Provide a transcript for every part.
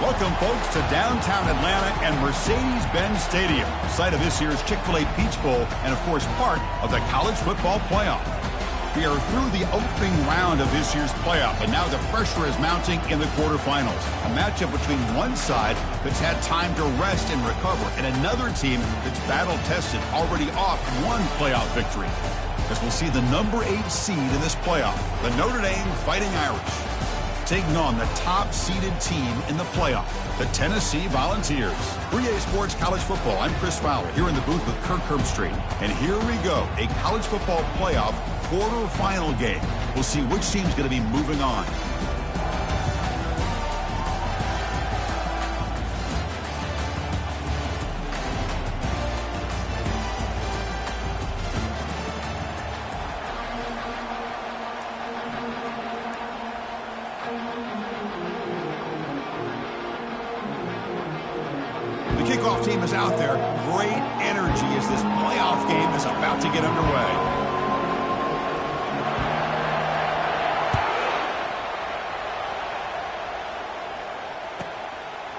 Welcome, folks, to downtown Atlanta and Mercedes-Benz Stadium, site of this year's Chick-fil-A Peach Bowl and, of course, part of the college football playoff. We are through the opening round of this year's playoff, and now the pressure is mounting in the quarterfinals. A matchup between one side that's had time to rest and recover, and another team that's battle-tested, already off one playoff victory. As we'll see the number 8 seed in this playoff, the Notre Dame Fighting Irish, taking on the top-seeded team in the playoff, the Tennessee Volunteers. 3A Sports College Football, I'm Chris Fowler, here in the booth with Kirk Herbstreit. And here we go, a college football playoff quarterfinal game. We'll see which team's going to be moving on. The kickoff team is out there. Great energy as this playoff game is about to get underway.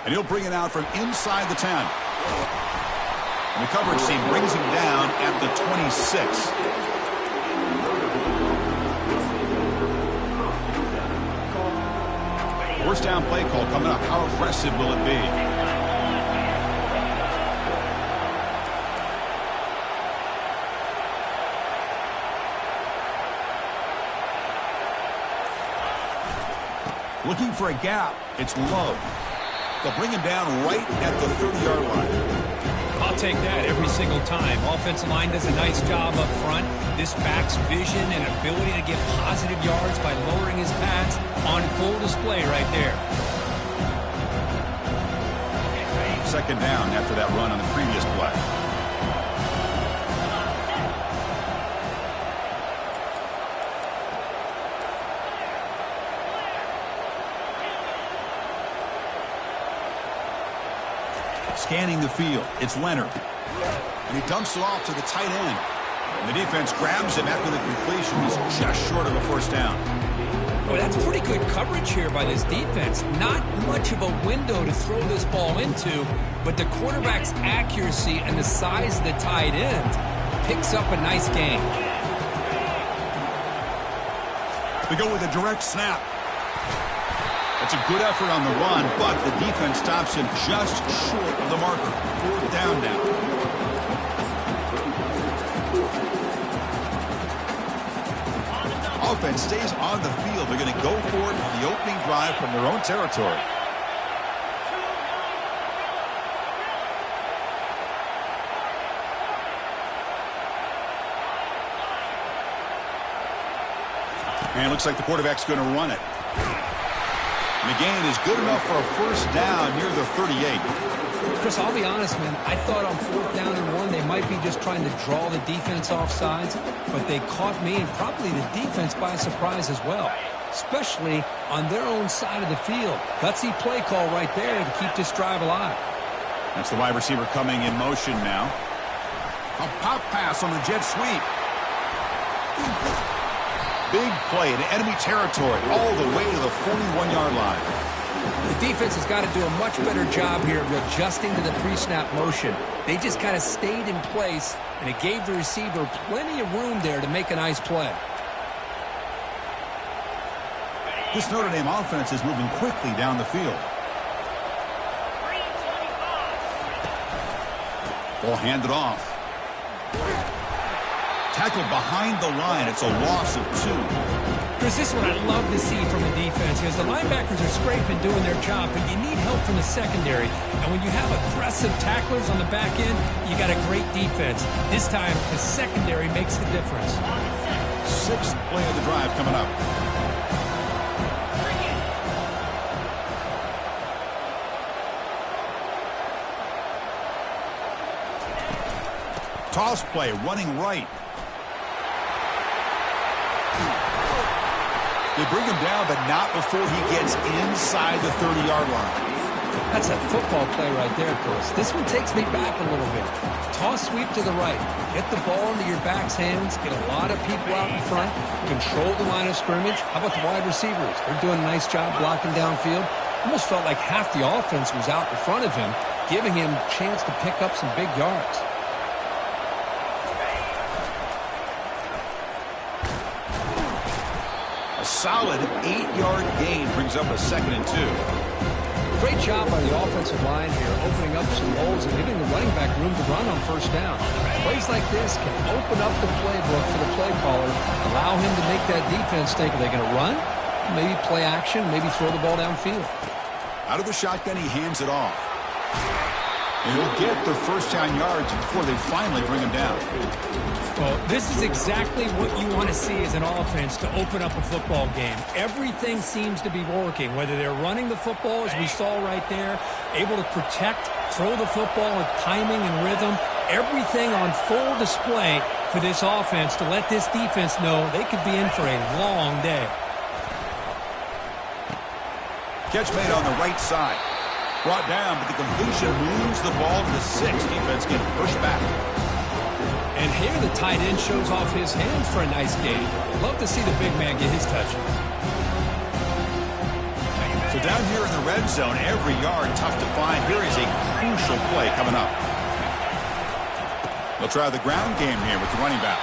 And he'll bring it out from inside the 10. And the coverage team brings him down at the 26. First down play call coming up. How aggressive will it be? Looking for a gap. It's Love. They'll bring him down right at the 30-yard line. I'll take that every single time. Offensive line does a nice job up front. This back's vision and ability to get positive yards by lowering his pads on full display right there. Second down after that run on the previous play. Scanning the field, it's Leonard. And he dumps it off to the tight end. And the defense grabs him after the completion. He's just short of a first down. Oh, that's pretty good coverage here by this defense. Not much of a window to throw this ball into, but the quarterback's accuracy and the size of the tight end picks up a nice gain. They go with a direct snap. That's a good effort on the run, but the defense stops him just short of the marker. Fourth down now. Offense stays on the field. They're going to go for it on the opening drive from their own territory. And it looks like the quarterback's going to run it. And the gain is good enough for a first down near the 38. Chris, I'll be honest, man. I thought on 4th down and 1 they might be just trying to draw the defense off sides, but they caught me and probably the defense by surprise as well, especially on their own side of the field. Gutsy play call right there to keep this drive alive. That's the wide receiver coming in motion now. A pop pass on the jet sweep. Big play in enemy territory all the way to the 41-yard line. The defense has got to do a much better job here of adjusting to the pre-snap motion. They just kind of stayed in place, and it gave the receiver plenty of room there to make a nice play. This Notre Dame offense is moving quickly down the field. Ball handed off. Tackled behind the line. It's a loss of 2. Chris, this is what I love to see from the defense because the linebackers are scraping, doing their job, but you need help from the secondary. And when you have aggressive tacklers on the back end, you got a great defense. This time, the secondary makes the difference. 6th play of the drive coming up. Toss play, running right. They bring him down, but not before he gets inside the 30-yard line. That's a football play right there, Chris. This one takes me back a little bit. Toss sweep to the right. Get the ball into your back's hands. Get a lot of people out in front. Control the line of scrimmage. How about the wide receivers? They're doing a nice job blocking downfield. Almost felt like half the offense was out in front of him, giving him a chance to pick up some big yards. A solid 8-yard gain brings up a 2nd and 2. Great job by the offensive line here, opening up some holes and giving the running back room to run on first down. Plays like this can open up the playbook for the play caller, allow him to make that defense think, are they going to run? Maybe play action, maybe throw the ball downfield. Out of the shotgun, he hands it off. And he'll get their first down yards before they finally bring him down. Well, this is exactly what you want to see as an offense to open up a football game. Everything seems to be working, whether they're running the football, as we saw right there, able to protect, throw the football with timing and rhythm, everything on full display for this offense to let this defense know they could be in for a long day. Catch made on the right side. Brought down, but the completion moves the ball to the 6. Defense getting pushed back. And here the tight end shows off his hands for a nice gain. Love to see the big man get his touches. So down here in the red zone, every yard tough to find. Here is a crucial play coming up. They'll try the ground game here with the running back.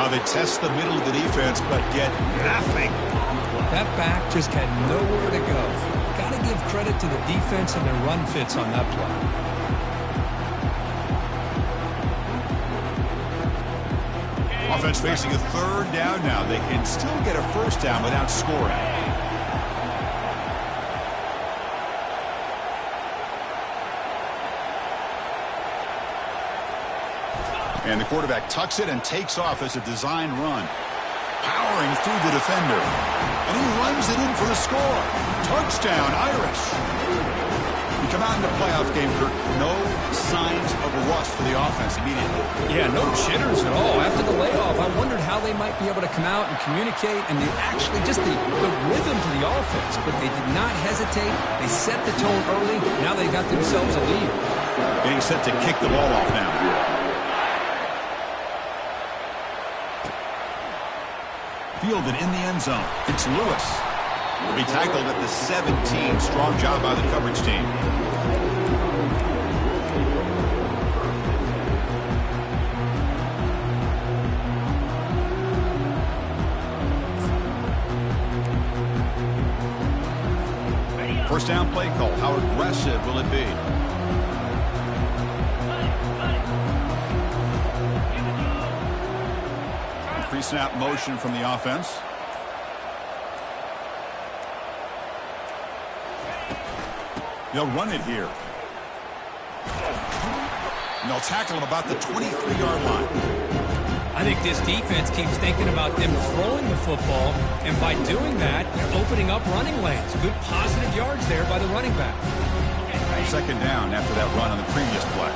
They test the middle of the defense, but get nothing. That back just had nowhere to go. Got to give credit to the defense and their run fits on that play. Offense facing a 3rd down now. They can still get a first down without scoring. And the quarterback tucks it and takes off as a design run. Powering through the defender. And he runs it in for the score. Touchdown, Irish. We come out in the playoff game, Kirk. No signs of a rust for the offense immediately. Yeah, no jitters at all. After the layoff, I wondered how they might be able to come out and communicate and actually just the rhythm to the offense. But they did not hesitate. They set the tone early. Now they got themselves a lead. Getting set to kick the ball off now. Fielded in the end zone. It's Lewis. Will be tackled at the 17. Strong job by the coverage team. First down play call. How aggressive will it be? Pre-snap motion from the offense. They'll run it here. And they'll tackle him about the 23-yard line. I think this defense keeps thinking about them throwing the football, and by doing that, they're opening up running lanes. Good positive yards there by the running back. 2nd down after that run on the previous play.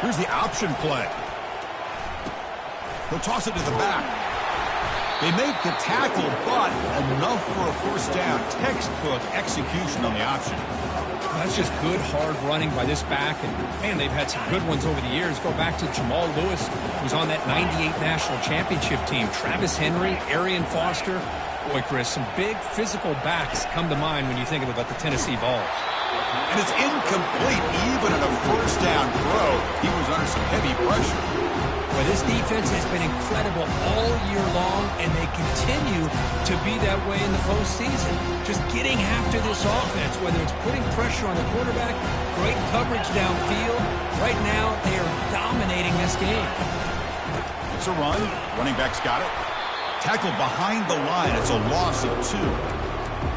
Here's the option play. He'll toss it to the back. They make the tackle, but enough for a first down. Textbook execution on the option. That's just good, hard running by this back. And, man, they've had some good ones over the years. Go back to Jamal Lewis, who's on that 98 National Championship team. Travis Henry, Arian Foster. Boy, Chris, some big physical backs come to mind when you think about the Tennessee Vols. And it's incomplete, even in a first down throw. He was under some heavy pressure. Well, this defense has been incredible all year long, and they continue to be that way in the postseason. Just getting after this offense, whether it's putting pressure on the quarterback, great coverage downfield. Right now, they are dominating this game. It's a run. Running back's got it. Tackled behind the line. It's a loss of 2.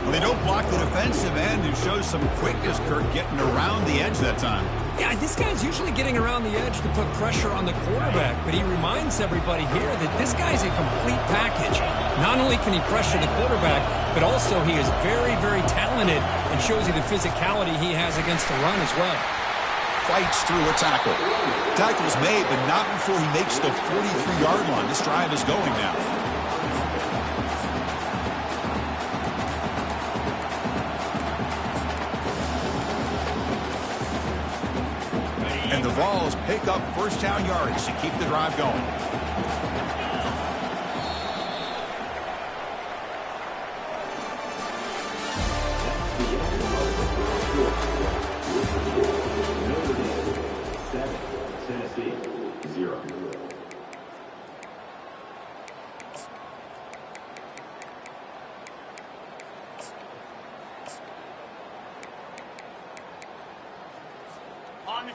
Well, they don't block the defensive end, who shows some quickness, Kirk, getting around the edge that time. Yeah, this guy's usually getting around the edge to put pressure on the quarterback, but he reminds everybody here that this guy's a complete package. Not only can he pressure the quarterback, but also he is very, very talented and shows you the physicality he has against the run as well. Fights through a tackle. Tackle's made, but not before he makes the 43-yard line. This drive is going now. And the Vols pick up first down yards to keep the drive going.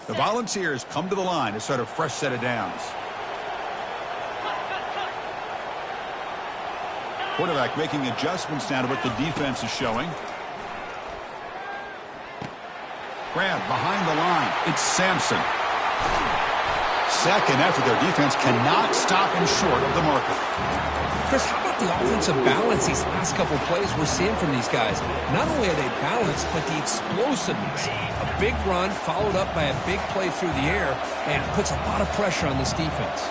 The Volunteers come to the line to start a fresh set of downs. Quarterback making adjustments now to what the defense is showing. Grab behind the line. It's Sampson. Second effort. Their defense cannot stop him short of the marker. Chris, how about the offensive balance these last couple plays we're seeing from these guys? Not only are they balanced, but the explosiveness. A big run followed up by a big play through the air, and it puts a lot of pressure on this defense.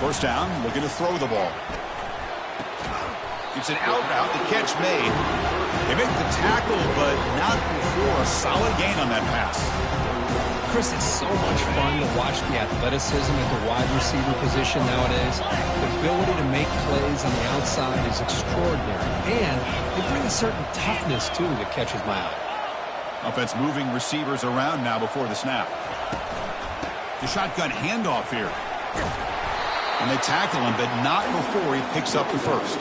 First down, looking to throw the ball. It's an out route, the catch made. They make the tackle, but not before a solid gain on that pass. Chris, it's so much fun to watch the athleticism at the wide receiver position nowadays. The ability to make plays on the outside is extraordinary, and they bring a certain toughness, too, that catches my eye. Offense moving receivers around now before the snap. The shotgun handoff here. And they tackle him, but not before he picks up the first.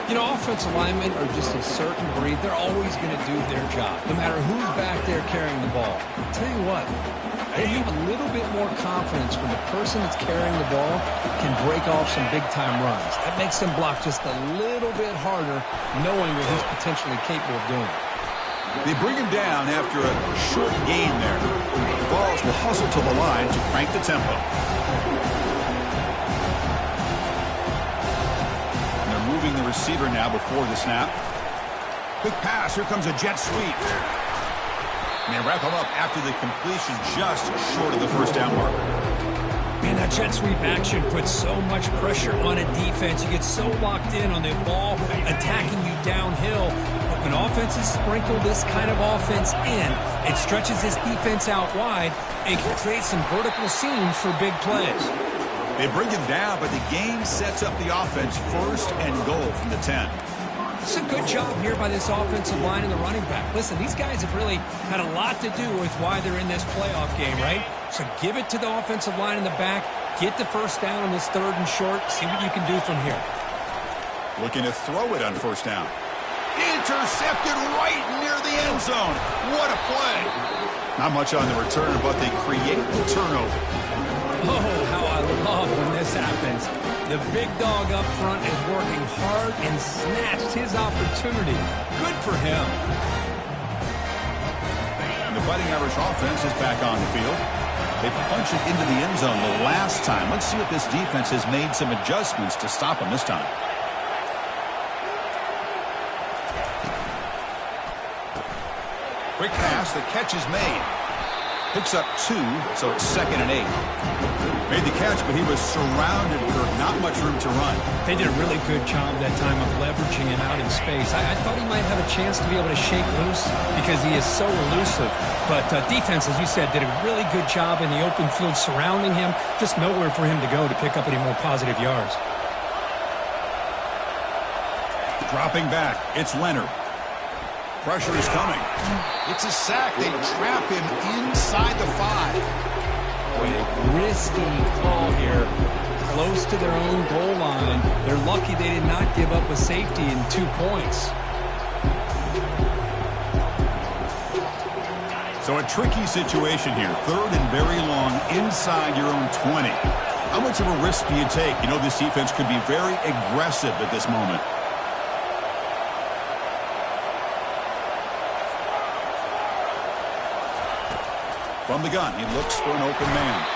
You know, offensive linemen are just a certain breed. They're always going to do their job, no matter who's back there carrying the ball. I'll tell you what, they have a little bit more confidence when the person that's carrying the ball can break off some big-time runs. That makes them block just a little bit harder, knowing what he's potentially capable of doing. They bring him down after a short gain there. The Vols will hustle to the line to crank the tempo. Moving the receiver now before the snap. Quick pass. Here comes a jet sweep. And they wrap him up after the completion just short of the first down marker. Man, that jet sweep action puts so much pressure on a defense. You get so locked in on the ball attacking you downhill. But when offenses sprinkle this kind of offense in, it stretches this defense out wide and can create some vertical seams for big plays. They bring him down, but the game sets up the offense first and goal from the 10. It's a good job here by this offensive line and the running back. Listen, these guys have really had a lot to do with why they're in this playoff game, right? So give it to the offensive line in the back. Get the first down on this third and short. See what you can do from here. Looking to throw it on first down. Intercepted right near the end zone. What a play. Not much on the return, but they create the turnover. Oh, how I love when this happens. The big dog up front is working hard and snatched his opportunity. Good for him. And the Fighting Irish offense is back on the field. They punch it into the end zone the last time. Let's see if this defense has made some adjustments to stop them this time. Quick pass, the catch is made. Picks up 2, so it's 2nd and 8. Made the catch, but he was surrounded for not much room to run. They did a really good job that time of leveraging him out in space. I thought he might have a chance to be able to shake loose because he is so elusive. But defense, as you said, did a really good job in the open field surrounding him. Just nowhere for him to go to pick up any more positive yards. Dropping back, it's Leonard. Pressure is coming. It's a sack. They trap him inside the 5. Boy, a risky call here. Close to their own goal line. They're lucky they did not give up a safety in 2 points. So a tricky situation here. 3rd and very long inside your own 20. How much of a risk do you take? You know, this defense could be very aggressive at this moment. From the gun, he looks for an open man.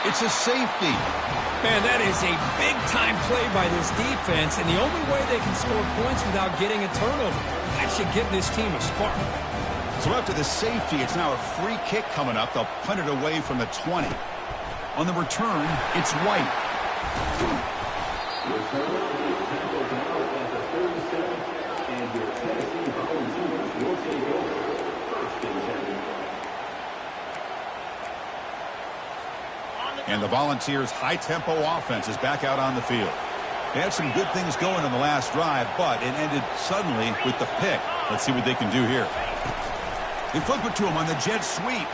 It's a safety. Man, that is a big-time play by this defense, and the only way they can score points without getting a turnover. That should give this team a spark. So after the safety, it's now a free kick coming up. They'll punt it away from the 20. On the return, it's White. And the Volunteers' high-tempo offense is back out on the field. They had some good things going on the last drive, but it ended suddenly with the pick. Let's see what they can do here. They flip it to him on the jet sweep.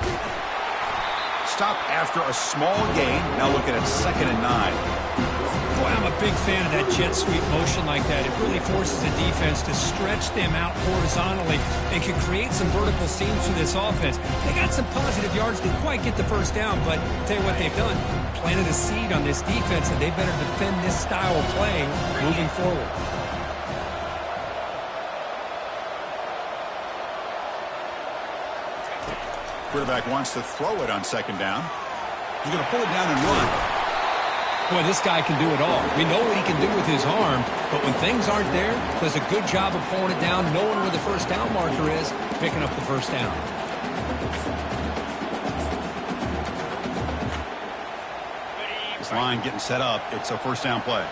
Stop after a small gain. Now looking at 2nd and 9. Boy, I'm a big fan of that jet sweep motion like that. It really forces the defense to stretch them out horizontally and can create some vertical seams for this offense. They got some positive yards, didn't quite get the first down, but tell you what they've done, planted a seed on this defense, and they better defend this style of play moving forward. Quarterback wants to throw it on 2nd down. He's going to pull it down and run. Boy, this guy can do it all. We know what he can do with his arm, but when things aren't there, does a good job of pulling it down, knowing where the first down marker is, picking up the first down. This line getting set up. It's a first down play.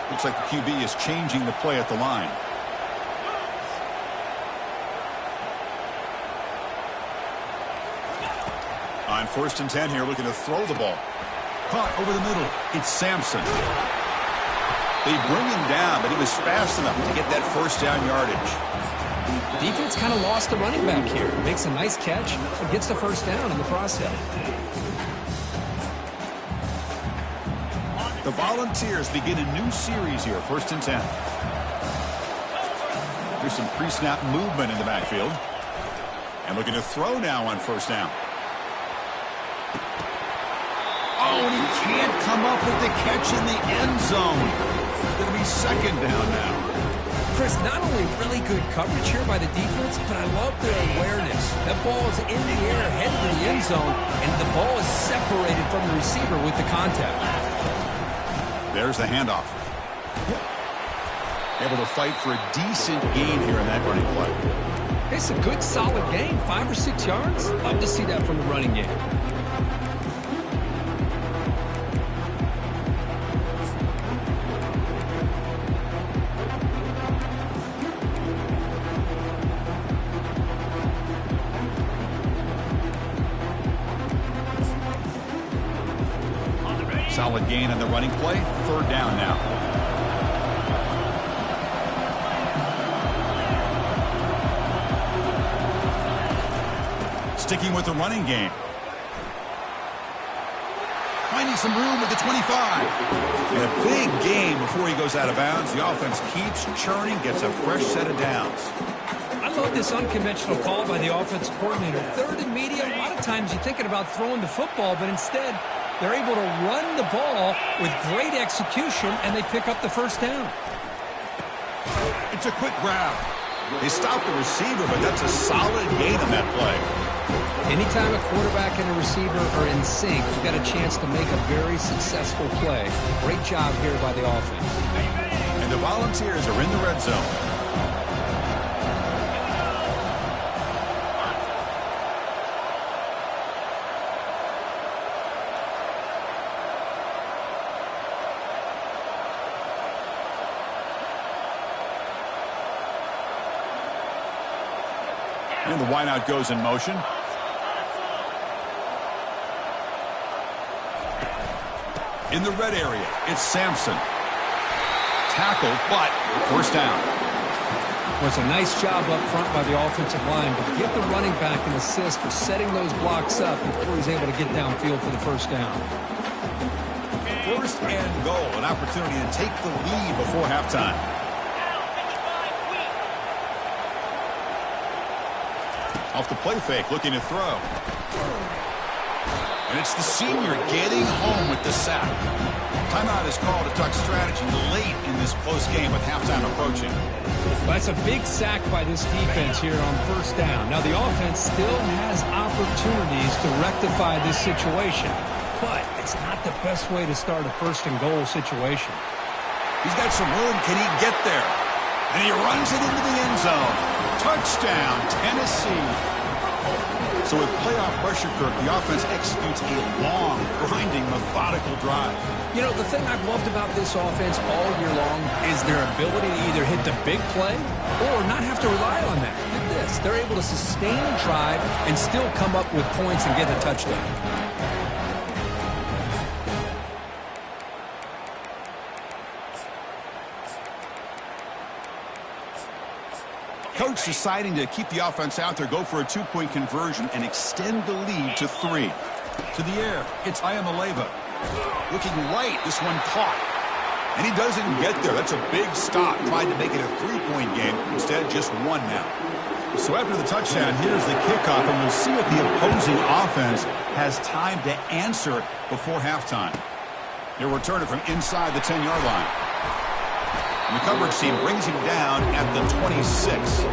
Looks like the QB is changing the play at the line. On 1st and 10 here, looking to throw the ball. Caught over the middle. It's Sampson. They bring him down, but he was fast enough to get that first down yardage. The defense kind of lost the running back here. Makes a nice catch, but gets the first down in the process. The Volunteers begin a new series here, 1st and 10. There's some pre-snap movement in the backfield. And looking to throw now on 1st down. Oh, and he can't come up with the catch in the end zone. It's going to be 2nd down now. Chris, not only really good coverage here by the defense, but I love their awareness. That ball is in the air, headed to the end zone, and the ball is separated from the receiver with the contact. There's the handoff. Able to fight for a decent gain here in that running play. It's a good, solid gain, 5 or 6 yards. Love to see that from the running game. Solid gain on the running play. 3rd down now. Sticking with the running game. Finding some room at the 25. And a big gain before he goes out of bounds. The offense keeps churning, gets a fresh set of downs. I love this unconventional call by the offensive coordinator. 3rd and medium, a lot of times you're thinking about throwing the football, but instead they're able to run the ball with great execution, and they pick up the first down. It's a quick grab. They stop the receiver, but that's a solid gain on that play. Anytime a quarterback and a receiver are in sync, you've got a chance to make a very successful play. Great job here by the offense. And the Volunteers are in the red zone. And the wideout goes in motion. In the red area, it's Sampson. Tackled, but first down. Well, it's a nice job up front by the offensive line, but give the running back an assist for setting those blocks up before he's able to get downfield for the first down. 1st and goal, an opportunity to take the lead before halftime. Off the play fake, looking to throw. And it's the senior getting home with the sack. Timeout is called to talk strategy late in this close game with halftime approaching. Well, that's a big sack by this defense here on first down. Now, the offense still has opportunities to rectify this situation, but it's not the best way to start a 1st and goal situation. He's got some room. Can he get there? And he runs it into the end zone. Touchdown, Tennessee. So with playoff pressure, Kirk, the offense executes a long, grinding, methodical drive. You know, the thing I've loved about this offense all year long is their ability to either hit the big play or not have to rely on that. Look at this. They're able to sustain a drive and still come up with points and get a touchdown. coach deciding to keep the offense out there, go for a two-point conversion, and extend the lead to 3. To the air, it's Ayamaleva. Looking right, this one caught. And he doesn't get there. That's a big stop. Tried to make it a 3-point game. Instead, just 1 now. So after the touchdown, here's the kickoff, and we'll see if the opposing offense has time to answer before halftime. He'll return it from inside the 10-yard line. And the coverage team brings him down at the 26.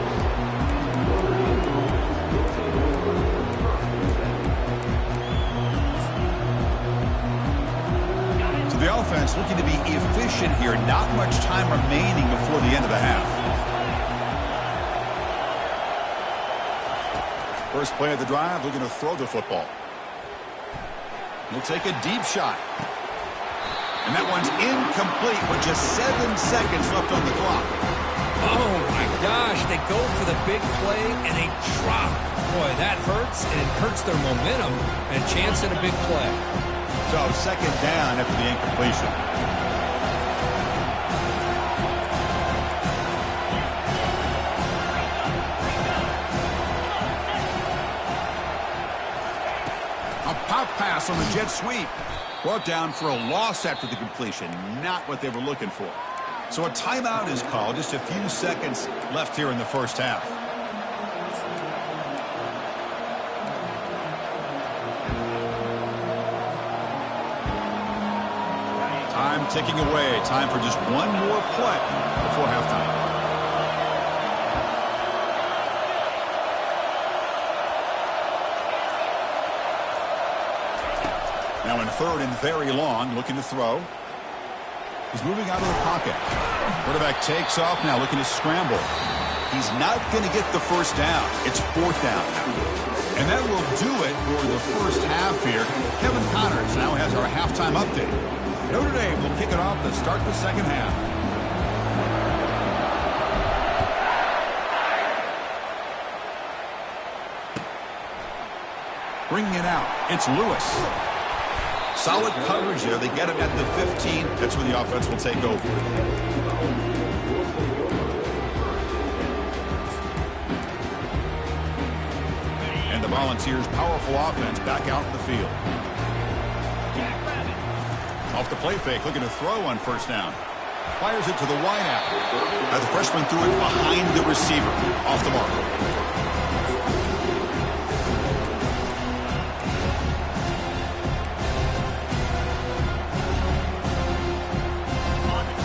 The offense looking to be efficient here. Not much time remaining before the end of the half. First play of the drive, looking to throw the football. He'll take a deep shot. And that one's incomplete with just 7 seconds left on the clock. Oh, my gosh. They go for the big play, and they drop. Boy, that hurts, and it hurts their momentum and a chance at a big play. So, second down after the incompletion. A pop pass on the jet sweep. Brought down for a loss after the completion. Not what they were looking for. So a timeout is called. Just a few seconds left here in the first half. Time ticking away. Time for just one more play before halftime. Now in third and very long, looking to throw. He's moving out of the pocket. Quarterback takes off now, looking to scramble. He's not going to get the first down. It's 4th down. And that will do it for the first half here. Kevin Connors now has our halftime update. Notre Dame will kick it off to start the second half. Bringing it out, it's Lewis. Solid coverage there. They get him at the 15. That's where the offense will take over. And the Volunteers' powerful offense back out in the field. Off the play fake, looking to throw on first down. Fires it to the wideout. Now the freshman threw it behind the receiver. Off the mark.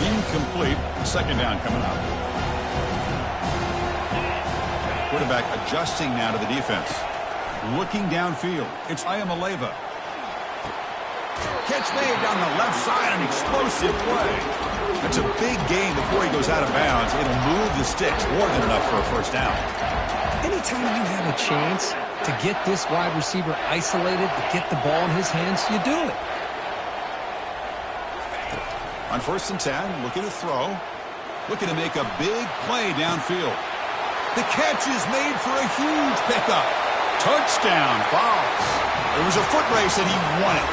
Incomplete. Second down coming up. Quarterback adjusting now to the defense. Looking downfield. It's Ayamaleva. Catch made down the left side. An explosive play. That's a big gain before he goes out of bounds. It'll move the sticks. More than enough for a first down. Anytime you have a chance to get this wide receiver isolated, to get the ball in his hands, you do it. On 1st and 10, looking to throw. Looking to make a big play downfield. The catch is made for a huge pickup. Touchdown, Vols. It was a foot race and he won it.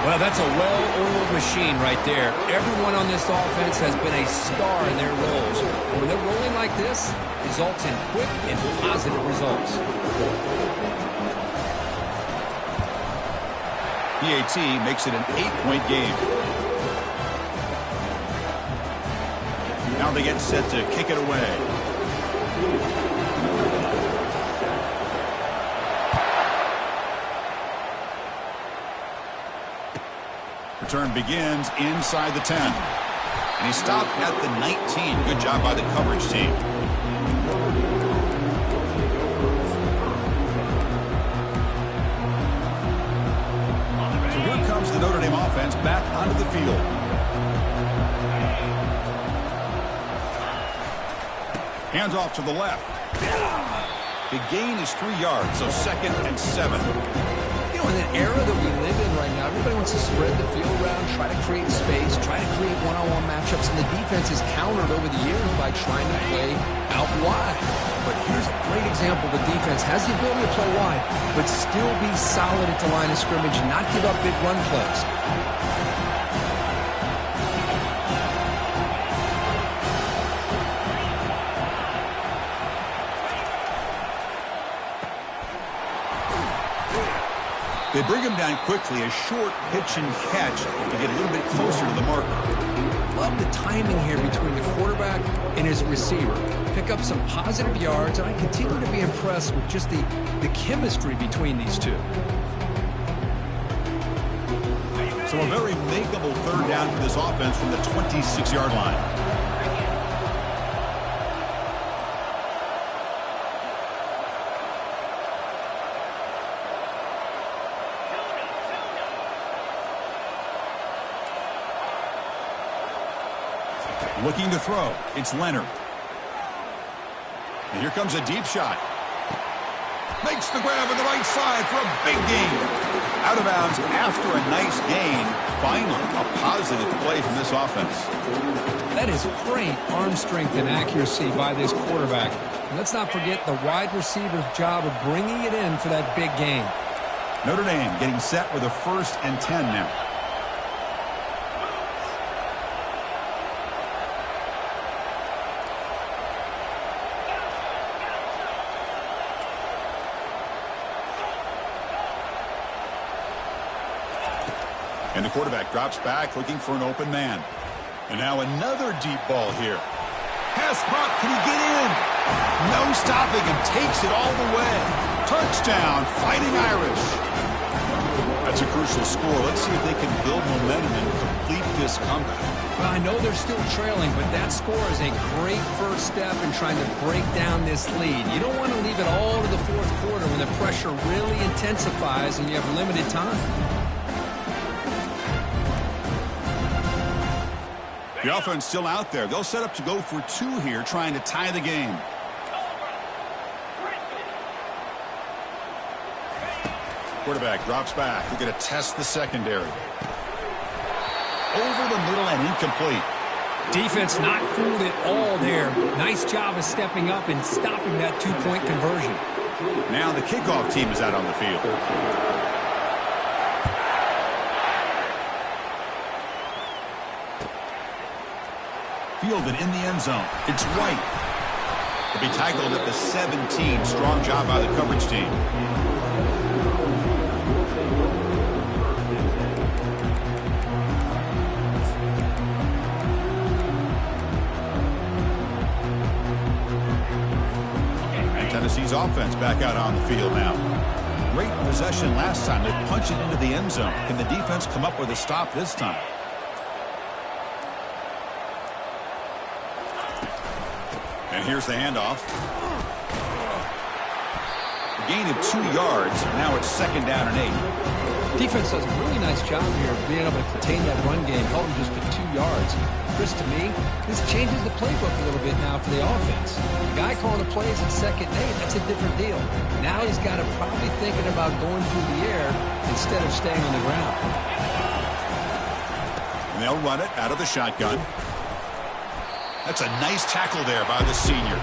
Well, that's a well-oiled machine right there. Everyone on this offense has been a star in their roles. And when they're rolling like this, results in quick and positive results. PAT makes it an 8-point game. Now they get set to kick it away. Return begins inside the 10. And he stopped at the 19. Good job by the coverage team. So here comes the Notre Dame offense back onto the field. Hands off to the left. The gain is 3 yards, so 2nd and 7. You know, in an era that we live in right now, everybody wants to spread the field around, try to create space, try to create one-on-one matchups, and the defense is countered over the years by trying to play out wide. But here's a great example. The defense has the ability to play wide, but still be solid at the line of scrimmage and not give up big run plays. They bring him down quickly, a short pitch and catch to get a little bit closer to the marker. Love the timing here between the quarterback and his receiver. Pick up some positive yards, and I continue to be impressed with just the chemistry between these two. So a very makeable third down for this offense from the 26-yard line. Looking to throw. It's Leonard. And here comes a deep shot. Makes the grab on the right side for a big gain. Out of bounds after a nice gain. Finally, a positive play from this offense. That is great arm strength and accuracy by this quarterback. And let's not forget the wide receiver's job of bringing it in for that big gain. Notre Dame getting set with a 1st and 10 now. And the quarterback drops back, looking for an open man. And now another deep ball here. Pass caught. Can he get in? No stopping him. Takes it all the way. Touchdown, Fighting Irish. That's a crucial score. Let's see if they can build momentum and complete this comeback. Well, I know they're still trailing, but that score is a great first step in trying to break down this lead. You don't want to leave it all to the fourth quarter when the pressure really intensifies and you have limited time. The offense still out there. They'll set up to go for 2 here, trying to tie the game. Quarterback drops back. They're going to test the secondary. Over the middle and incomplete. Defense not fooled at all there. Nice job of stepping up and stopping that 2-point conversion. Now the kickoff team is out on the field. Fielded in the end zone. It's White. He'll be tackled at the 17. Strong job by the coverage team. And Tennessee's offense back out on the field now. Great possession last time. They punch it into the end zone. Can the defense come up with a stop this time? And here's the handoff. A gain of 2 yards. Now it's 2nd down and 8. Defense does a really nice job here of being able to contain that run game, held them just to 2 yards. Chris, to me, this changes the playbook a little bit now for the offense. The guy calling the plays at 2nd and 8, that's a different deal. Now he's got to probably thinking about going through the air instead of staying on the ground. And they'll run it out of the shotgun. That's a nice tackle there by the senior.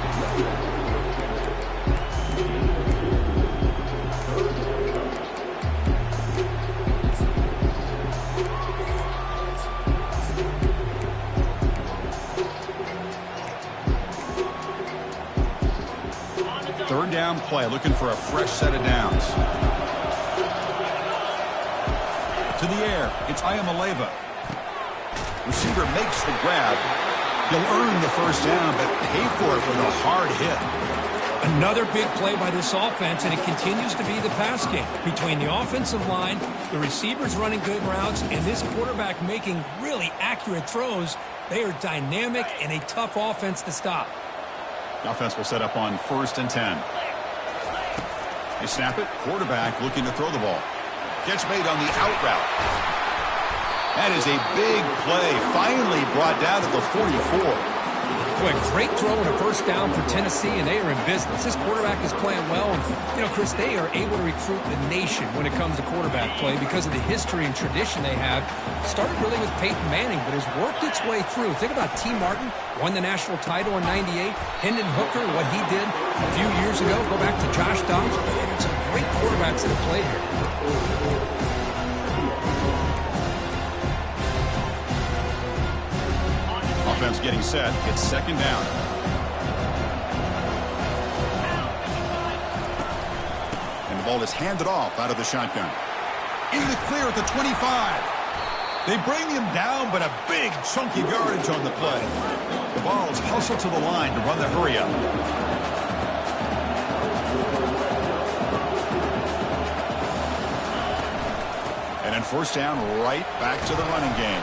Third down play, looking for a fresh set of downs. To the air, it's Ayamaleva. Receiver makes the grab. He'll earn the first down, but pay for it with a hard hit. Another big play by this offense, and it continues to be the pass game. Between the offensive line, the receivers running good routes, and this quarterback making really accurate throws, they are dynamic and a tough offense to stop. The offense will set up on 1st and 10. They snap it. Quarterback looking to throw the ball. Catch made on the out route. That is a big play, finally brought down to the 44. Boy, great throw and a first down for Tennessee, and they are in business. This quarterback is playing well, and, Chris, they are able to recruit the nation when it comes to quarterback play because of the history and tradition they have. Started really with Peyton Manning, but has worked its way through. Think about T. Martin, won the national title in '98. Hendon Hooker, what he did a few years ago. Go back to Josh Dobbs. But they've had some great quarterbacks that have played here. Offense getting set. It's 2nd down. And the ball is handed off out of the shotgun. In the clear at the 25. They bring him down, but a big chunk of yardage on the play. The ball's hustled to the line to run the hurry-up. And then first down, right back to the running game.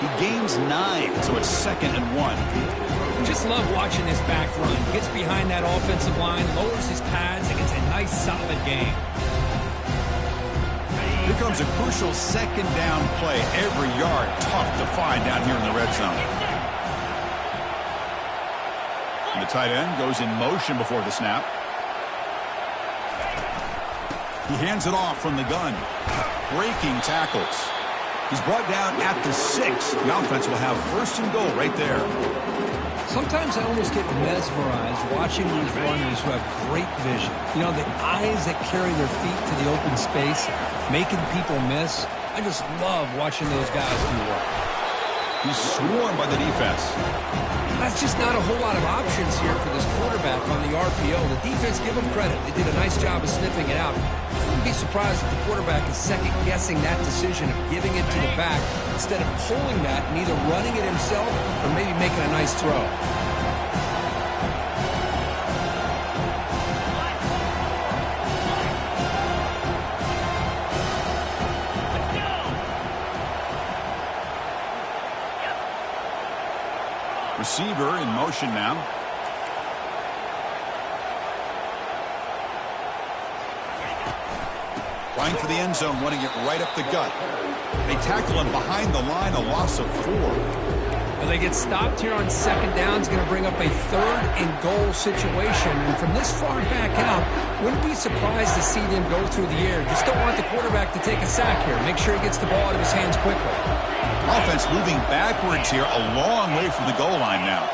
He gains 9, so it's 2nd and 1. Just love watching this back run. Gets behind that offensive line, lowers his pads, and gets a nice, solid gain. Here comes a crucial 2nd down play. Every yard tough to find down here in the red zone. And the tight end goes in motion before the snap. He hands it off from the gun. Breaking tackles. He's brought down at the 6. The offense will have 1st and goal right there. Sometimes I almost get mesmerized watching these runners who have great vision. You know, the eyes that carry their feet to the open space, making people miss. I just love watching those guys do work. He's swarmed by the defense. That's just not a whole lot of options here for this quarterback on the RPO. The defense, give them credit. They did a nice job of sniffing it out. I wouldn't be surprised if the quarterback is second-guessing that decision of giving it to the back instead of pulling that and either running it himself or maybe making a nice throw. Receiver in motion now. Flying for the end zone, running it right up the gut. They tackle him behind the line, a loss of 4. Well, they get stopped here on 2nd down. It's going to bring up a 3rd and goal situation. And from this far back out, wouldn't be surprised to see them go through the air. Just don't want the quarterback to take a sack here. Make sure he gets the ball out of his hands quickly. Offense moving backwards here, a long way from the goal line now.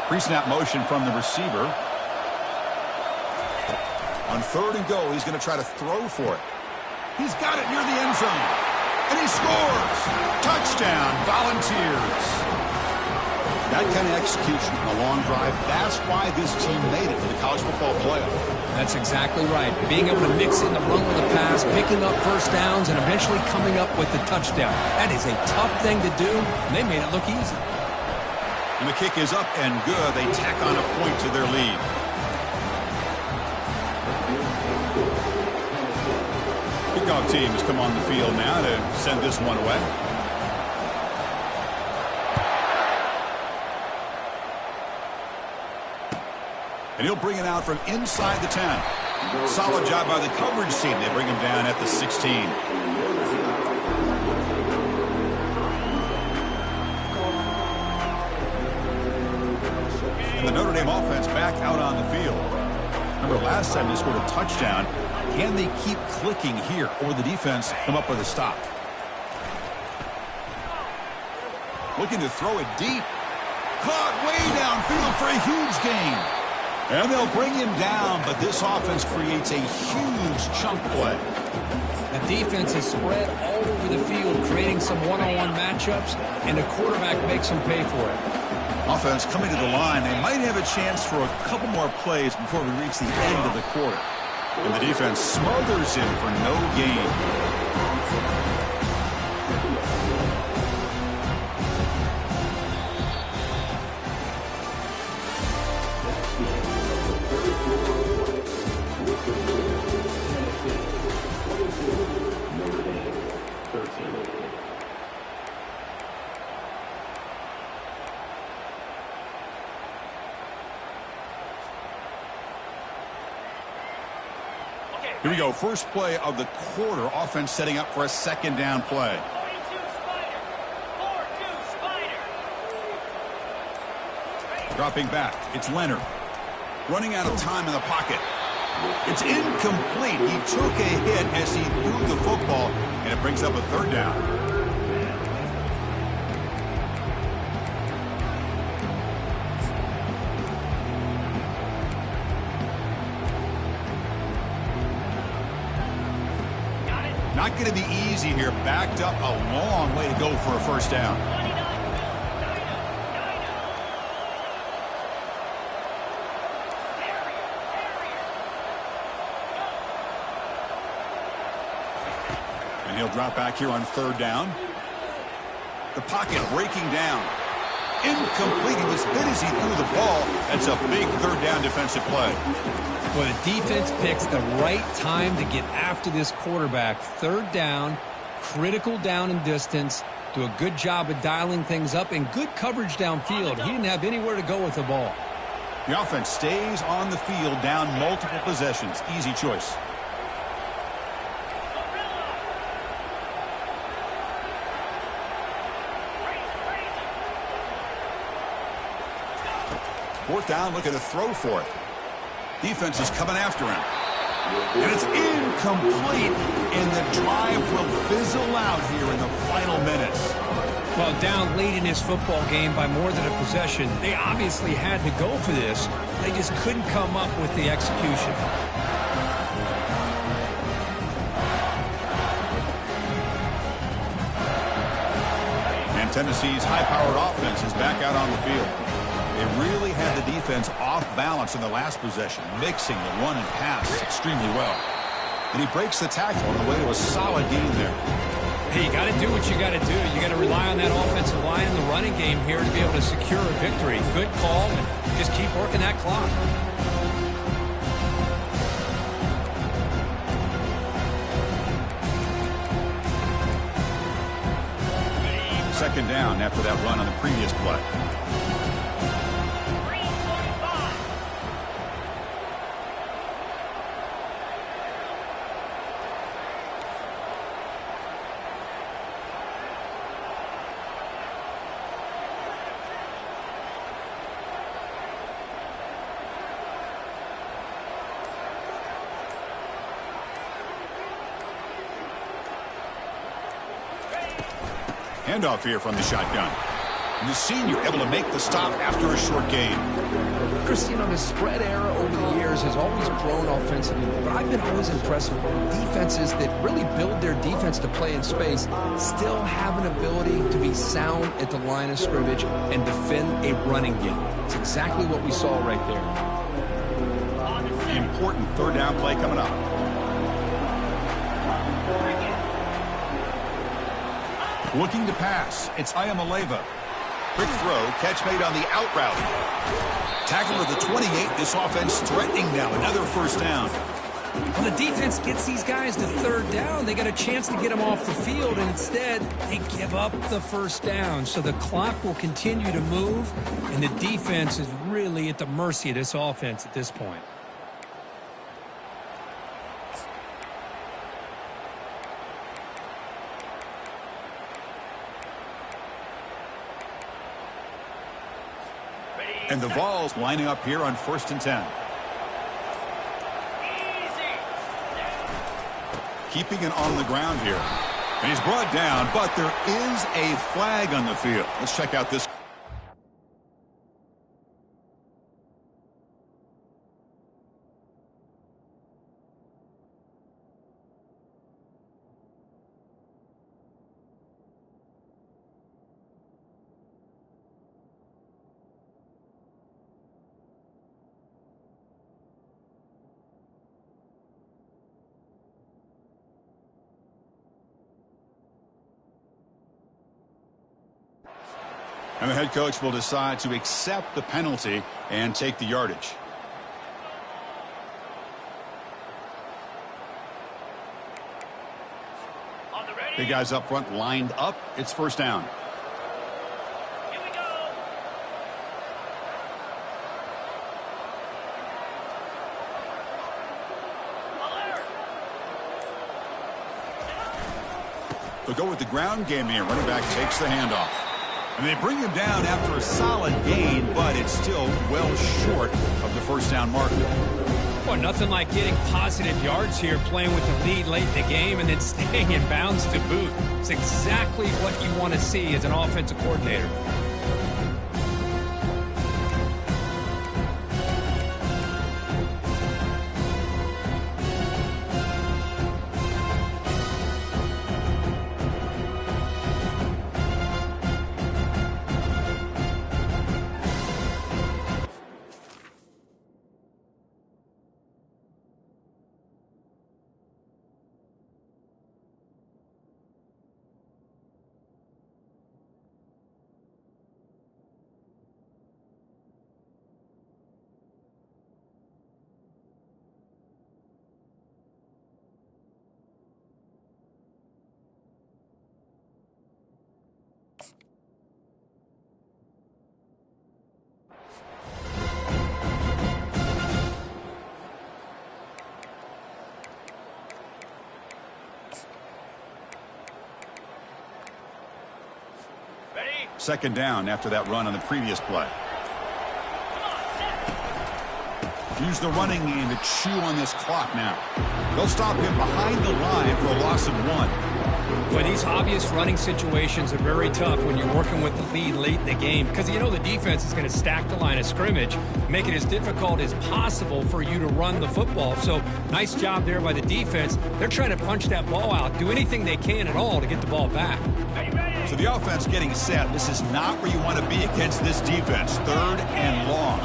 Pre-snap motion from the receiver. On 3rd and goal, he's going to try to throw for it. He's got it near the end zone. And he scores! Touchdown, Volunteers! That kind of execution on a long drive, that's why this team made it to the college football playoff. That's exactly right. Being able to mix in the run with the pass, picking up first downs, and eventually coming up with the touchdown. That is a tough thing to do, and they made it look easy. And the kick is up and good. They tack on a point to their lead. Kickoff teams come on the field now to send this one away. And he'll bring it out from inside the 10. Solid job by the coverage team. They bring him down at the 16. And the Notre Dame offense back out on the field. Remember last time they scored a touchdown. Can they keep clicking here, or the defense come up with a stop? Looking to throw it deep. Caught way downfield for a huge gain. And they'll bring him down, but this offense creates a huge chunk play. The defense is spread all over the field, creating some one-on-one matchups, and the quarterback makes them pay for it. Offense coming to the line. They might have a chance for a couple more plays before we reach the end of the quarter. And the defense smothers him for no gain. Here we go. First play of the quarter. Offense setting up for a 2nd down play. Dropping back. It's Leonard. Running out of time in the pocket. It's incomplete. He took a hit as he threw the football, and it brings up a 3rd down. Not going to be easy here. Backed up a long way to go for a 1st down. And he'll drop back here on third down. The pocket breaking down. Incomplete. He was hit as he threw the ball. That's a big third down defensive play. Well, the defense picks the right time to get after this quarterback. Third down, critical down and distance. Do a good job of dialing things up and good coverage downfield. He didn't have anywhere to go with the ball. The offense stays on the field down multiple possessions. Easy choice. Fourth down, looking to throw for it. Defense is coming after him. And it's incomplete, and the drive will fizzle out here in the final minutes. Well, down late in this football game by more than a possession, they obviously had to go for this. They just couldn't come up with the execution. And Tennessee's high-powered offense is back out on the field. They really had the defense off balance in the last possession, mixing the run and pass extremely well. And he breaks the tackle on the way to a solid gain there. Hey, you got to do what you got to do. You got to rely on that offensive line in the running game here to be able to secure a victory. Good call, and just keep working that clock. Second down after that run on the previous play. Handoff here from the shotgun. And the senior able to make the stop after a short gain. Chris, you know, the spread era over the years has always grown offensively, but I've been always impressed with defenses that really build their defense to play in space, still have an ability to be sound at the line of scrimmage and defend a running game. It's exactly what we saw right there. Important third down play coming up. Looking to pass. It's Ayamaleva. Quick throw. Catch made on the out route. Tackle to the 28. This offense threatening now. Another first down. When the defense gets these guys to third down, they got a chance to get them off the field, and instead they give up the first down. So the clock will continue to move, and the defense is really at the mercy of this offense at this point. And the Vols lining up here on 1st and 10. Keeping it on the ground here. And he's brought down, but there is a flag on the field. Let's check out this. And the head coach will decide to accept the penalty and take the yardage. Big guys up front lined up. It's first down. Here we go. They'll go with the ground game here. Running back takes the handoff. And they bring him down after a solid gain, but it's still well short of the first down marker. Well, nothing like getting positive yards here, playing with the lead late in the game and then staying in bounds to boot. It's exactly what you want to see as an offensive coordinator. Second down after that run on the previous play. Use the running game to chew on this clock now. They'll stop him behind the line for a loss of 1. Well, these obvious running situations are very tough when you're working with the lead late in the game because you know the defense is going to stack the line of scrimmage, make it as difficult as possible for you to run the football. So nice job there by the defense. They're trying to punch that ball out, do anything they can at all to get the ball back. So the offense getting set. This is not where you want to be against this defense. 3rd and long.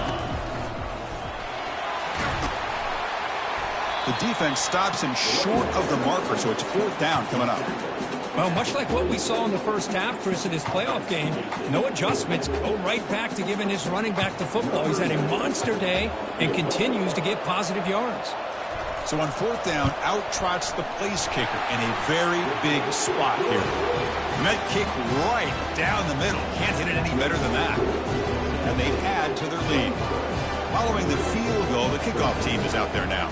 The defense stops him short of the marker, so it's 4th down coming up. Well, much like what we saw in the first half, Chris, in this playoff game, no adjustments, go right back to giving his running back the football. He's had a monster day and continues to get positive yards. So on 4th down, out trots the place kicker in a very big spot here. Met kick right down the middle. Can't hit it any better than that. And they add to their lead. Following the field goal, the kickoff team is out there now.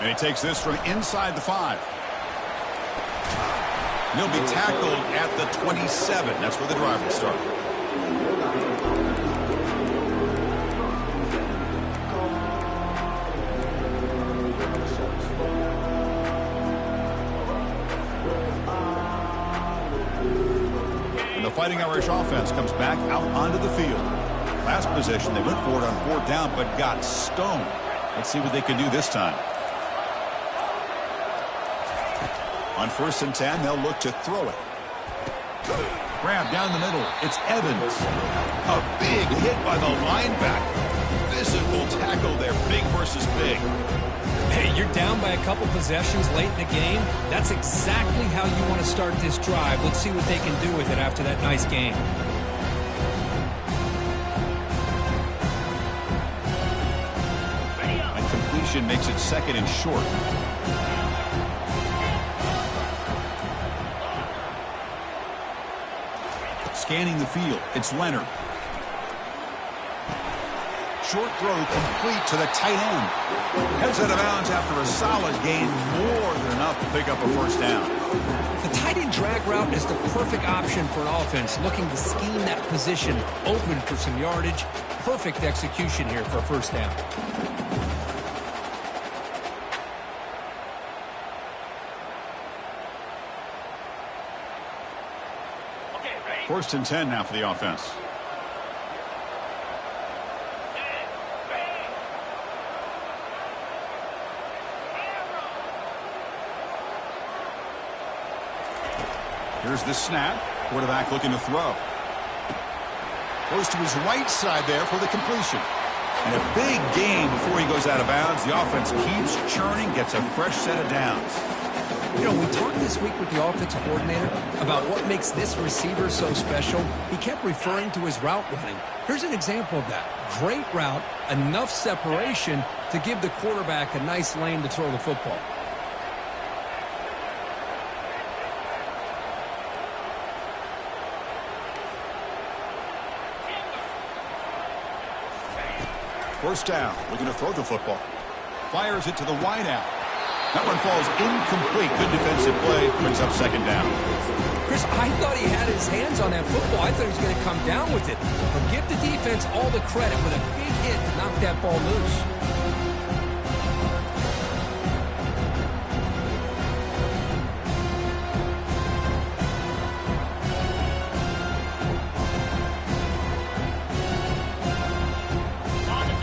And he takes this from inside the 5. He'll be tackled at the 27. That's where the drive will start. And the Fighting Irish offense comes back out onto the field. Last possession, they went for it on 4th down, but got stoned. Let's see what they can do this time. On 1st and 10, they'll look to throw it. Grab down the middle. It's Evans. A big hit by the linebacker. Physical tackle there. Big versus big. Hey, you're down by a couple possessions late in the game. That's exactly how you want to start this drive. Let's see what they can do with it after that nice game. And completion makes it 2nd and short. Scanning the field, it's Leonard. Short throw complete to the tight end. Heads out of bounds after a solid gain, more than enough to pick up a 1st down. The tight end drag route is the perfect option for an offense looking to scheme that position open for some yardage. Perfect execution here for a 1st down. First and 10 now for the offense. Here's the snap. Quarterback looking to throw. Goes to his right side there for the completion. And a big gain before he goes out of bounds. The offense keeps churning, gets a fresh set of downs. You know, we talked this week with the offensive coordinator about what makes this receiver so special. He kept referring to his route running. Here's an example of that. Great route, enough separation to give the quarterback a nice lane to throw the football. First down, looking to throw the football. Fires it to the wideout. That one falls incomplete. Good defensive play. Brings up 2nd down. Chris, I thought he had his hands on that football. I thought he was going to come down with it. But give the defense all the credit with a big hit to knock that ball loose.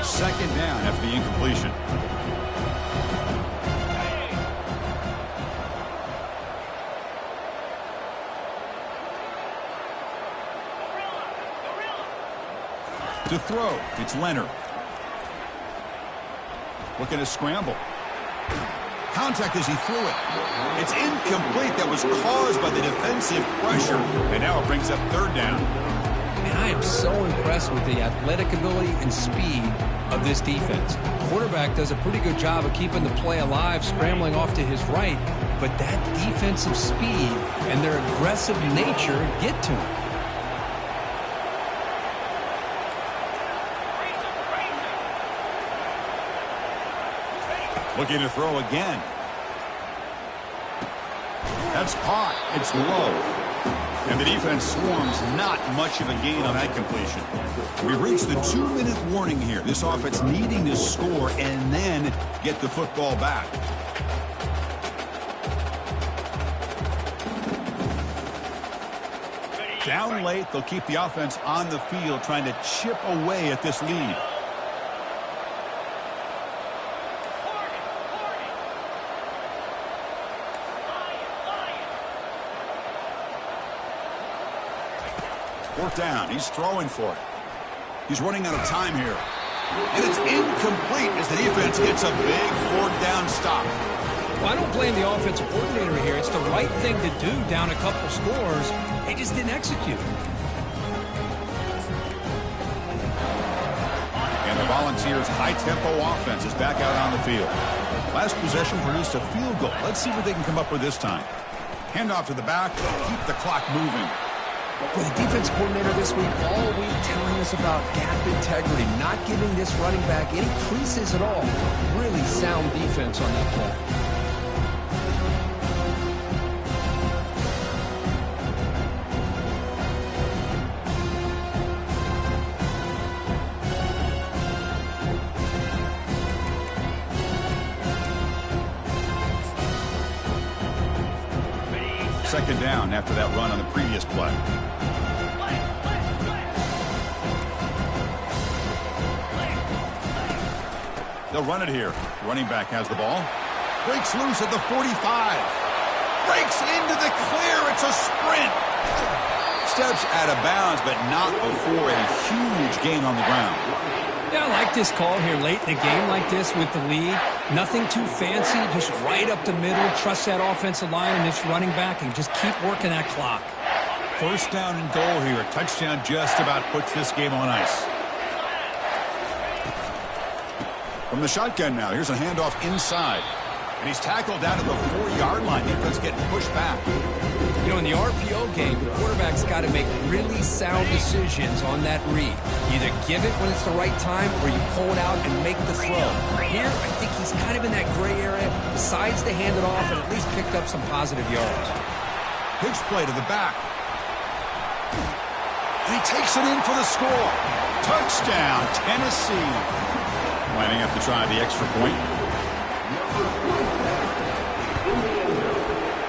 Second down after the incompletion. To throw, it's Leonard. Looking to scramble. Contact as he threw it. It's incomplete. That was caused by the defensive pressure. And now it brings up 3rd down. And I am so impressed with the athletic ability and speed of this defense. Quarterback does a pretty good job of keeping the play alive, scrambling off to his right. But that defensive speed and their aggressive nature get to him. Looking to throw again. That's caught. It's low. And the defense swarms, not much of a gain on that completion. We've reached the 2-minute warning here. This offense needing to score and then get the football back. Down late, they'll keep the offense on the field trying to chip away at this lead. Fourth down. He's throwing for it. He's running out of time here. And it's incomplete as the defense gets a big fourth down stop. Well, I don't blame the offensive coordinator here. It's the right thing to do down a couple scores. They just didn't execute. And the Volunteers' high-tempo offense is back out on the field. Last possession produced a field goal. Let's see what they can come up with this time. Handoff to the back. Keep the clock moving. For the defense coordinator this week, all week telling us about gap integrity, not giving this running back any creases at all. Really sound defense on that play. Second down after that run on the previous play. They'll run it here. Running back has the ball. Breaks loose at the 45. Breaks into the clear. It's a sprint. Steps out of bounds, but not before a huge gain on the ground. Yeah, I like this call here late in the game like this with the lead. Nothing too fancy, just right up the middle. Trust that offensive line and this running back and just keep working that clock. First down and goal here. A touchdown just about puts this game on ice. From the shotgun now, here's a handoff inside. And he's tackled down at the 4-yard line. Defense getting pushed back. You know, in the RPO game, the quarterback's got to make really sound decisions on that read. Either give it when it's the right time or you pull it out and make the throw. Here, I think he's kind of in that gray area, decides to hand it off and at least picked up some positive yards. Pitch play to the back. And he takes it in for the score. Touchdown, Tennessee. Lining up to try the extra point.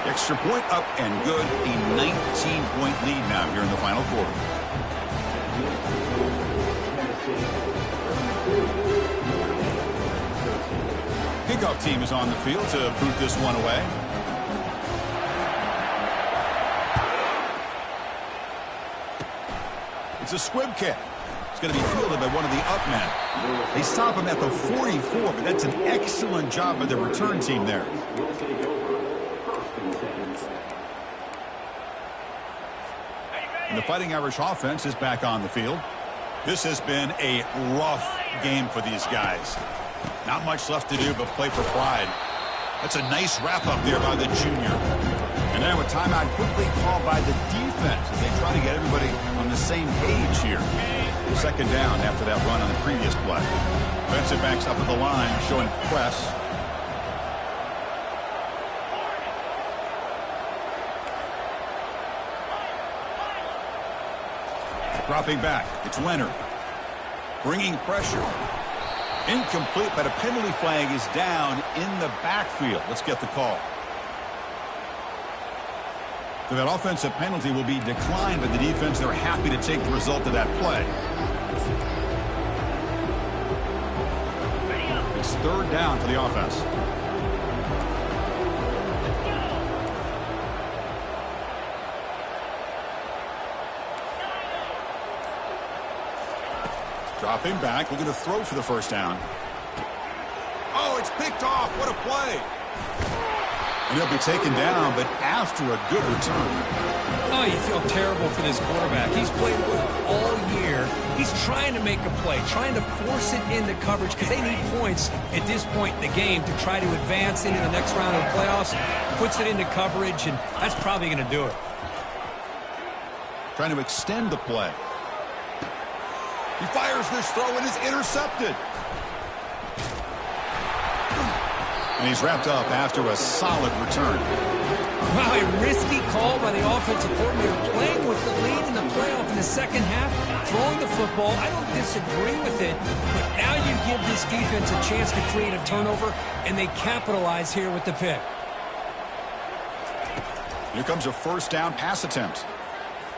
Extra point up and good. A 19-point lead now here in the final quarter. Kickoff team is on the field to boot this one away. It's a squib kick. It's going to be fielded by one of the up men. They stop him at the 44, but that's an excellent job by the return team there. And the Fighting Irish offense is back on the field. This has been a rough game for these guys. Not much left to do but play for pride. That's a nice wrap-up there by the junior. And now a timeout quickly called by the defense as they try to get everybody on the same page here. Second down after that run on the previous play. Defensive backs up at the line showing press. Dropping back, it's Leonard. Bringing pressure. Incomplete, but a penalty flag is down in the backfield. Let's get the call. So that offensive penalty will be declined by the defense. They're happy to take the result of that play. It's third down for the offense. Dropping back, looking to throw for the first down. Oh, it's picked off. What a play. And he'll be taken down, but after a good return. Oh, you feel terrible for this quarterback. He's played well all year. He's trying to make a play, trying to force it into coverage because they need points at this point in the game to try to advance into the next round of the playoffs. Puts it into coverage, and that's probably going to do it. Trying to extend the play. He fires this throw and is intercepted. And he's wrapped up after a solid return. Wow, a risky call by the offensive coordinator, playing with the lead in the playoff in the second half, throwing the football. I don't disagree with it, but now you give this defense a chance to create a turnover, and they capitalize here with the pick. Here comes a first down pass attempt.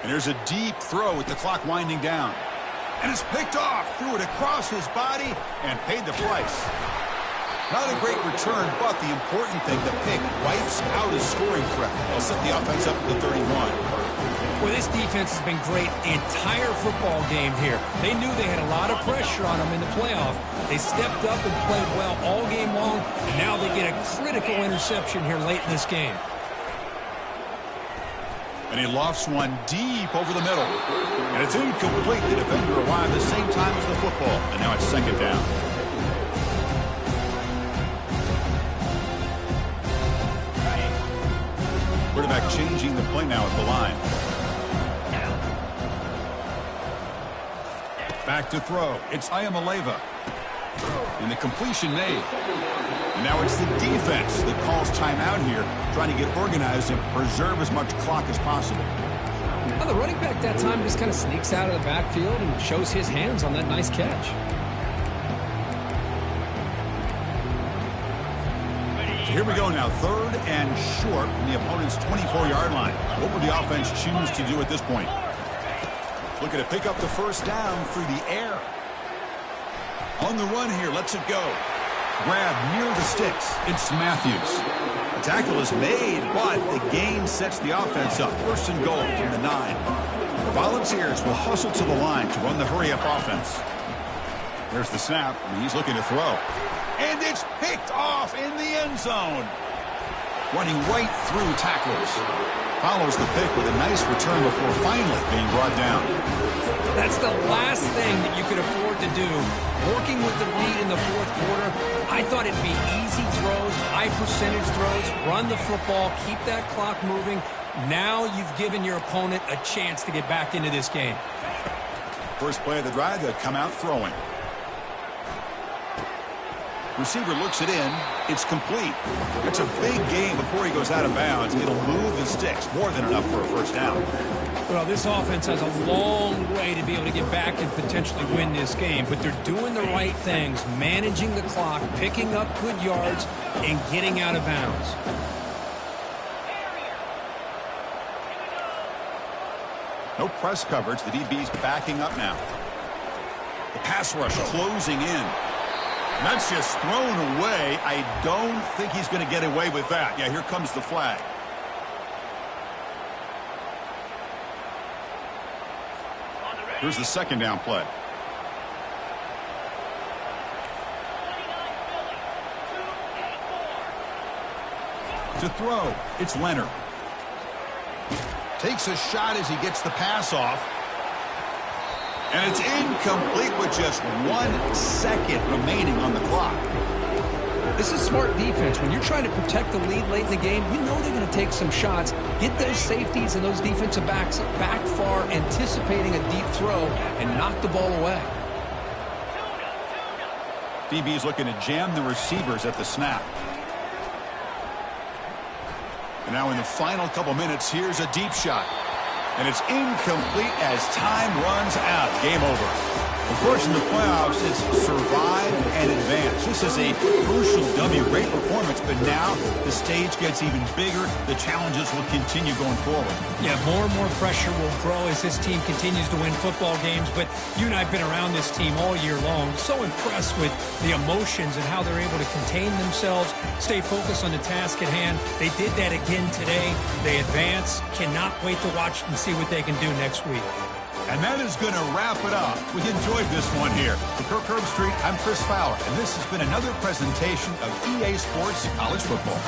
And there's a deep throw with the clock winding down. And it's picked off, threw it across his body, and paid the price. Not a great return, but the important thing, the pick wipes out a scoring threat. They'll set the offense up at the 31. Well, this defense has been great the entire football game here. They knew they had a lot of pressure on them in the playoff. They stepped up and played well all game long, and now they get a critical interception here late in this game. And he lofts one deep over the middle. And it's incomplete. The defender arrived at the same time as the football, and now it's second down. Quarterback changing the play now at the line. Back to throw. It's Ayamaleva. And the completion made. And now it's the defense that calls timeout here, trying to get organized and preserve as much clock as possible. Well, the running back that time just kind of sneaks out of the backfield and shows his hands on that nice catch. So here we go now, third and short from the opponent's 24-yard line. What would the offense choose to do at this point? Looking to pick up the first down through the air. On the run here, lets it go. Grab near the sticks. It's Matthews. The tackle is made, but the gain sets the offense up. First and goal from the 9. The Volunteers will hustle to the line to run the hurry-up offense. There's the snap, and he's looking to throw. And it's picked off in the end zone. Running right through tacklers. Follows the pick with a nice return before finally being brought down. That's the last thing that you could afford to do. Working with the lead in the fourth quarter, I thought it'd be easy throws, high percentage throws, run the football, keep that clock moving. Now you've given your opponent a chance to get back into this game. First play of the drive, they'll come out throwing. Receiver looks it in. It's complete. It's a big game before he goes out of bounds. It'll move the sticks. More than enough for a first down. Well, this offense has a long way to be able to get back and potentially win this game, but they're doing the right things, managing the clock, picking up good yards, and getting out of bounds. No press coverage. The DB's backing up now. The pass rush closing in. And that's just thrown away. I don't think he's going to get away with that. Yeah, here comes the flag. Here's the second down play. To throw, it's Leonard. Takes a shot as he gets the pass off. And it's incomplete with just 1 second remaining on the clock. This is smart defense. When you're trying to protect the lead late in the game, you know they're going to take some shots. Get those safeties and those defensive backs back far, anticipating a deep throw, and knock the ball away. DB's looking to jam the receivers at the snap. And now in the final couple minutes, here's a deep shot. And it's incomplete as time runs out. Game over. Of course, in the playoffs, it's survive and advance. This is a crucial W. Great performance, but now the stage gets even bigger. The challenges will continue going forward. Yeah, more and more pressure will grow as this team continues to win football games. But you and I have been around this team all year long. So impressed with the emotions and how they're able to contain themselves, stay focused on the task at hand. They did that again today. They advance. Cannot wait to watch and see what they can do next week. And that is going to wrap it up. We enjoyed this one here. For Kirk Herbstreit, I'm Chris Fowler, and this has been another presentation of EA Sports College Football.